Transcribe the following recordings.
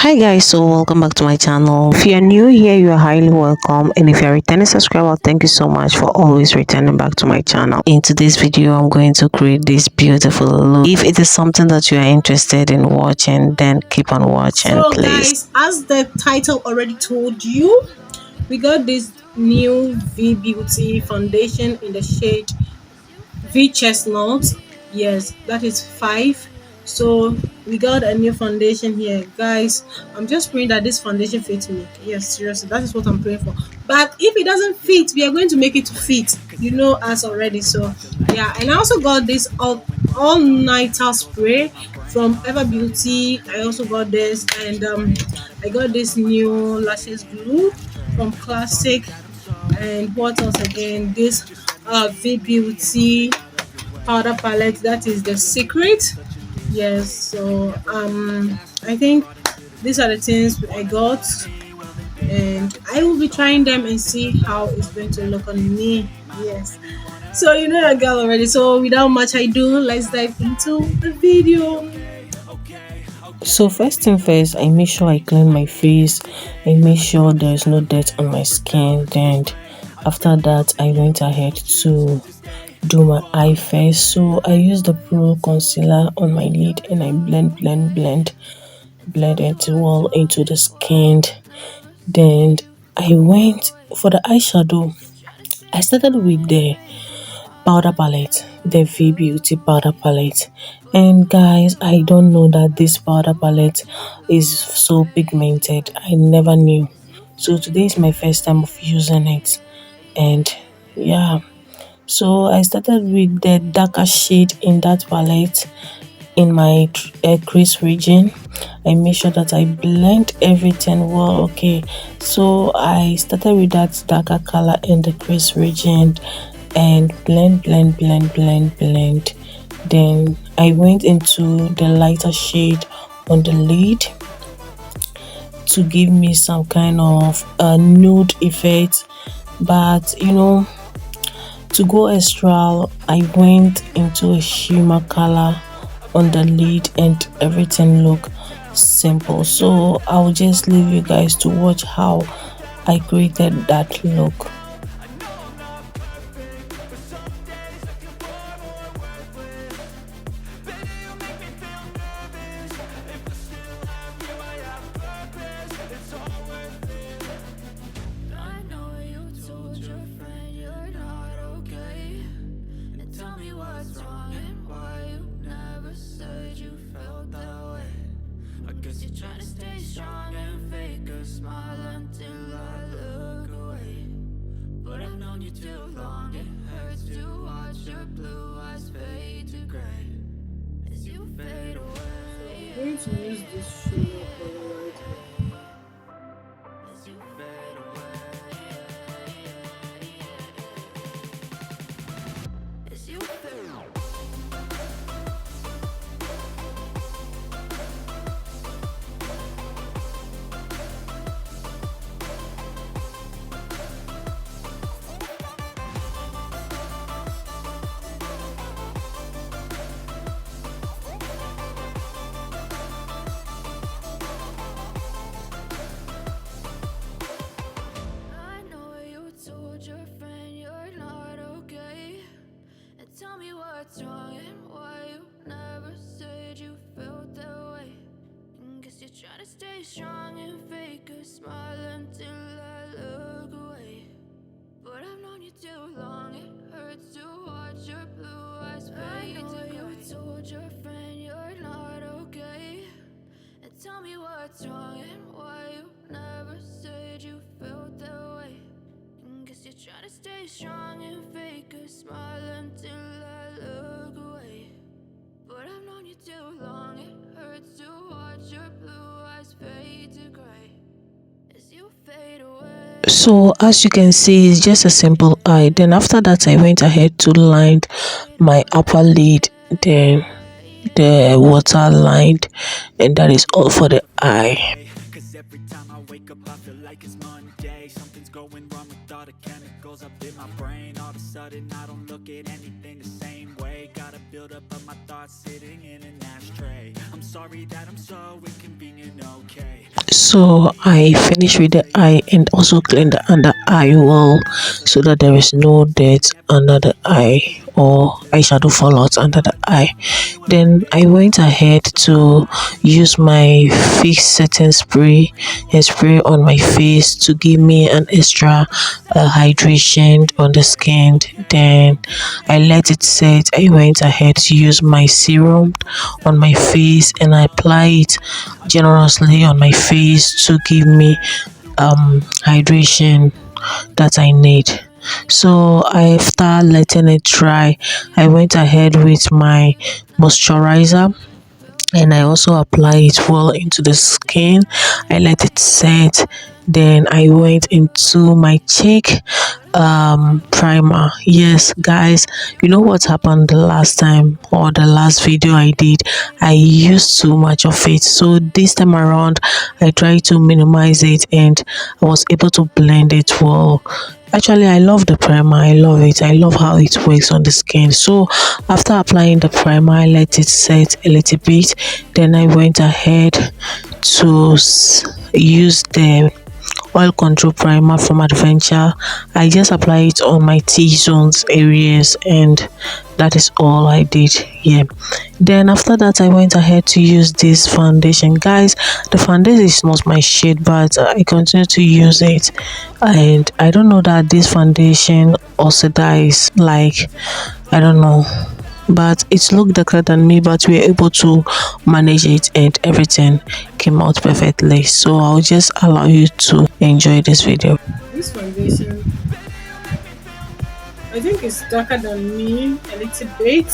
Hi guys, so welcome back to my channel. If you're new here, you're highly welcome, and if you're a returning subscriber, thank you so much for always returning back to my channel. In today's video, I'm going to create this beautiful look. If it is something that you are interested in watching, then keep on watching, So please. guys, as the title already told you, we got this new V Beauty foundation in the shade V Chestnut. Yes, that is 5. So we got a new foundation here, guys. I'm just praying that this foundation fits me. Yes, seriously, that is what I'm praying for. But if it doesn't fit, we are going to make it to fit. You know us already. So yeah, and I also got this all nighter spray from Ever Beauty. I also got this, and I got this new lashes glue from Classic. And what else again? This V Beauty powder palette, that is the secret. Yes, so I think these are the things I got, and I will be trying them and see how it's going to look on me. Yes, so you know that girl already. So without much ado, let's dive into the video. So first thing first, I make sure I clean my face. I make sure there's no dirt on my skin. Then after that, I went ahead to do my eye first. So I use the pro concealer on my lid and I blend it well into the skin. Then I went for the eyeshadow. I started with the powder palette, the V Beauty powder palette. And guys, I don't know that this powder palette is so pigmented. I never knew. So today is my first time of using it. And yeah, so I started with the darker shade in that palette in my crease region. I make sure that I blend everything well. Okay, so I started with that darker color in the crease region and blend. Then I went into the lighter shade on the lid to give me some kind of nude effect. But you know, to go extra, I went into a shimmer color on the lid and everything look simple. So I'll just leave you guys to watch how I created that look. I know you told your friend you're not okay. And tell me what's wrong and why you never said you felt that way. I guess you're trying to stay strong and fake a smile until I look away. But I've known you too long, it hurts to watch your blue eyes fade to gray as you fade away. I'm going to use this shimmer color right here. As you fade away. As you fade away. I know you told your friend you're not okay. And tell me what's wrong and why you never said you felt that way. Guess you're trying to stay strong and fake a smile until I look away. But I've known you too long, it hurts to watch your blue eyes fade to gray. You told your friend you're not okay. And tell me what's wrong and why you never said you felt that way. Guess you're trying to stay strong and fake a smile until I look away. But I've known you too long, it hurts to watch your blue eyes fade to gray as you fade away. So as you can see, it's just a simple eye. Then after that, I went ahead to line my upper lid, then the water lined, and that is all for the eye. Cause every time I wake up I feel like it's Monday. Something's going wrong with all the chemicals up in my brain. All of a sudden I don't look at anything the same way. Gotta build up of my thoughts sitting in an ashtray. I'm sorry that I'm so inconvenient, okay. So I finish with the eye and also clean the under eye well so that there is no dirt under the eye or eyeshadow fallout under the eye. Then I went ahead to use my fix setting spray and spray on my face to give me an extra hydration on the skin. Then I let it set. I went ahead to use my serum on my face and I apply it generously on my face to give me hydration that I need. So after letting it dry, I went ahead with my moisturizer and I also apply it well into the skin. I let it set. Then I went into my cheek primer. Yes, guys, you know what happened the last time or the last video I did? I used too much of it. So this time around, I tried to minimize it and I was able to blend it well. Actually, I love the primer. I love it. I love how it works on the skin. So after applying the primer, I let it set a little bit. Then I went ahead to use the oil control primer from Adventure. I just apply it on my T-zones areas and that is all I did. Yeah, then after that I went ahead to use this foundation. Guys, the foundation is not my shade, but I continue to use it and I don't know that this foundation oxidize, like, I don't know, but it looked darker than me, but we were able to manage it and everything came out perfectly. So I'll just allow you to enjoy this video. This foundation, I think it's darker than me a little bit,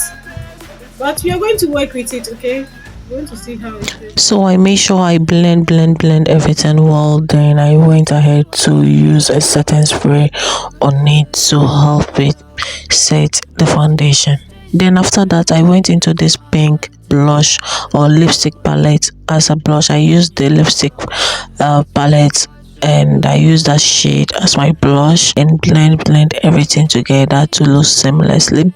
but we are going to work with it, okay? We're going to see how it is. So I made sure I blend everything well. Then I went ahead to use a setting spray on it to help it set the foundation. Then after that I went into this pink blush or lipstick palette. As a blush, I used the lipstick palette and I use that shade as my blush and blend everything together to look seamlessly.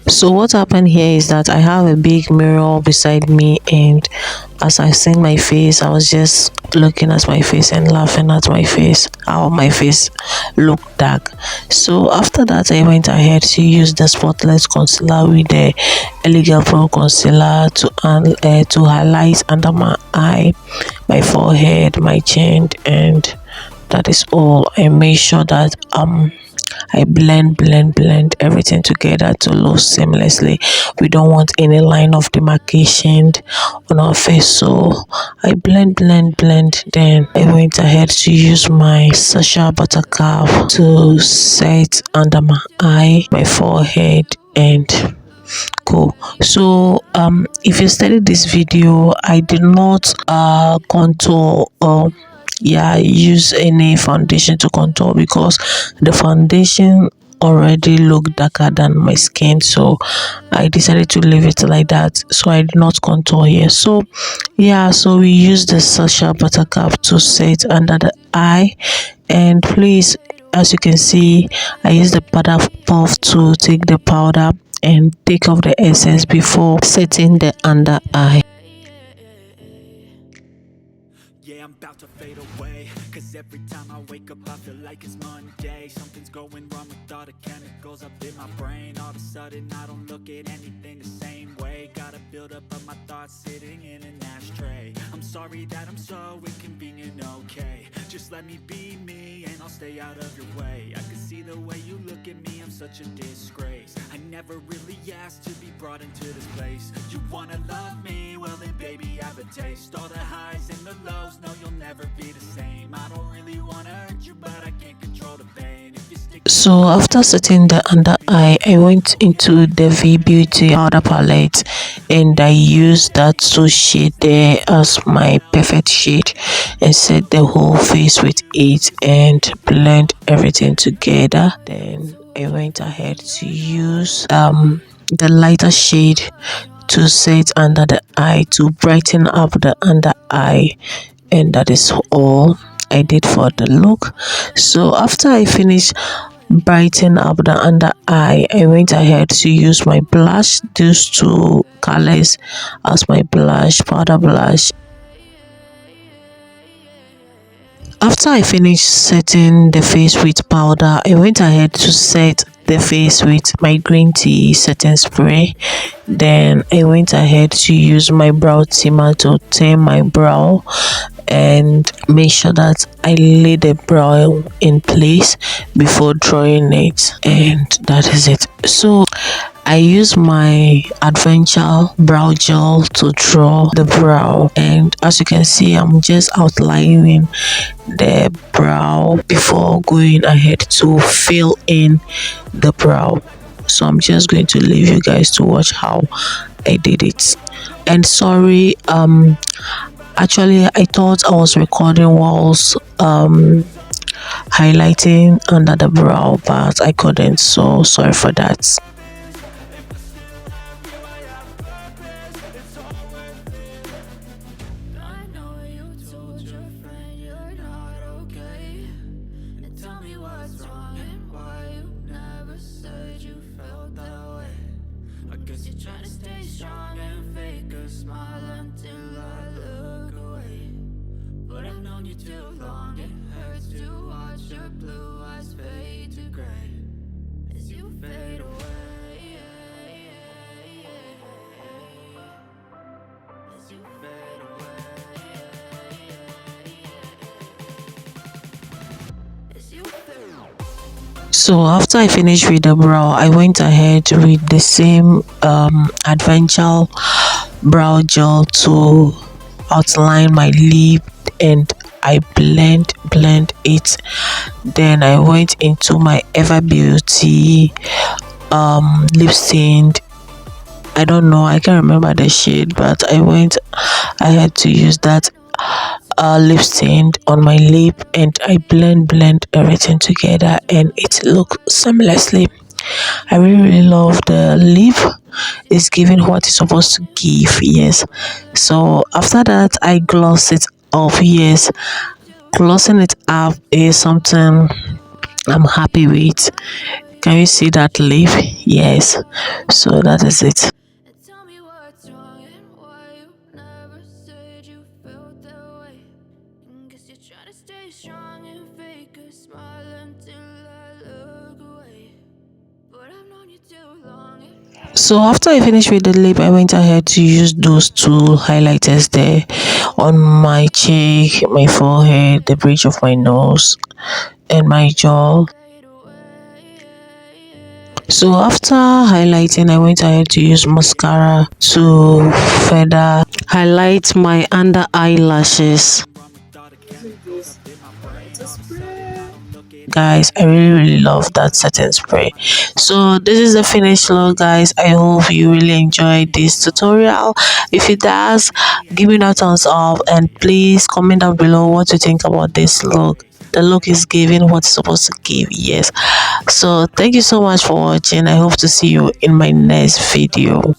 So what happened here is that I have a big mirror beside me and as I seen my face, I was just looking at my face and laughing at my face, how my face looked dark. So after that I went ahead to use the spotless concealer with the Elegant Pro concealer to highlight under my eye, my forehead, my chin, and that is all. I made sure that I blend everything together to look seamlessly. We don't want any line of demarcation on our face, so I blend. Then I went ahead to use my Sasha Buttercup to set under my eye, my forehead, and cool. So if you studied this video, I did not contour or use any foundation to contour because the foundation already looked darker than my skin, so I decided to leave it like that. So I did not contour here. So so we use the Sasha Buttercup to set under the eye, and please, as you can see, I use the powder puff to take the powder and take off the excess before setting the under eye. Yeah, I'm about to fade away, cause every time I wake up I feel like it's Monday. Something's going wrong with all the chemicals up in my brain. All of a sudden I don't look at anything the same way. Gotta build up of my thoughts sitting in an ashtray. I'm sorry that I'm so inconvenient, okay? Just let me be me and I'll stay out of your way. I can see the way you look at me, I'm such a disgrace. I never really asked to be brought into this place. You wanna love me? Well then baby I have a taste. All the highs and the lows, no you'll never be the same. I don't really wanna hurt you but I can't control the pain. If you stick. So after setting the under eye, I went into the V Beauty powder palette and I used that to shade there as my perfect shade and set the whole face with it and blend everything together. Then I went ahead to use the lighter shade to set under the eye to brighten up the under eye, and that is all I did for the look. So after I finished brighten up the under eye, I went ahead to use my blush, these two colors as my blush, powder blush. After I finished setting the face with powder, I went ahead to set the face with my green tea setting spray. Then I went ahead to use my brow tamer to tame my brow and make sure that I lay the brow in place before drawing it, and that is it. So I use my adventure brow gel to draw the brow, and as you can see, I'm just outlining the brow before going ahead to fill in the brow. So I'm just going to leave you guys to watch how I did it. And sorry, actually I thought I was recording whilst highlighting under the brow, but I couldn't, so sorry for that. I know you told your friend you're not okay. And tell me what's wrong and why you never said you felt that way. I guess you're trying to stay strong and fake a smile until I look away. But I've known you too long, it hurts to watch your blue eyes fade to gray as you fade away. As you fade away. As you fade away. So after I finished with the brow, I went ahead with the same adventure brow gel to outline my lip, and I blend it. Then I went into my Ever Beauty lip stained. I don't know, I can't remember the shade, but I had to use that lip stained on my lip, and I blend everything together and it look seamlessly. I really love the lip. It's giving what it's supposed to give, yes. So after that I gloss it up, yes. Glossing it up is something I'm happy with. Can you see that lip? Yes. So that is it. And tell me what's wrong and why you never said you felt that way. Guess you're trying to stay strong and fake a smile until I look away. But I've known you too long. So after I finished with the lip, I went ahead to use those two highlighters there on my cheek, my forehead, the bridge of my nose, and my jaw. Fade away. So after highlighting, I went ahead to use mascara to further highlight my under eyelashes. Using this highlighter spray. Guys, I really love that setting spray. So this is the finished look, guys. I hope you really enjoyed this tutorial. If it does, give me that thumbs up, and please comment down below what you think about this look. The look is giving what it's supposed to give, yes. So thank you so much for watching. I hope to see you in my next video.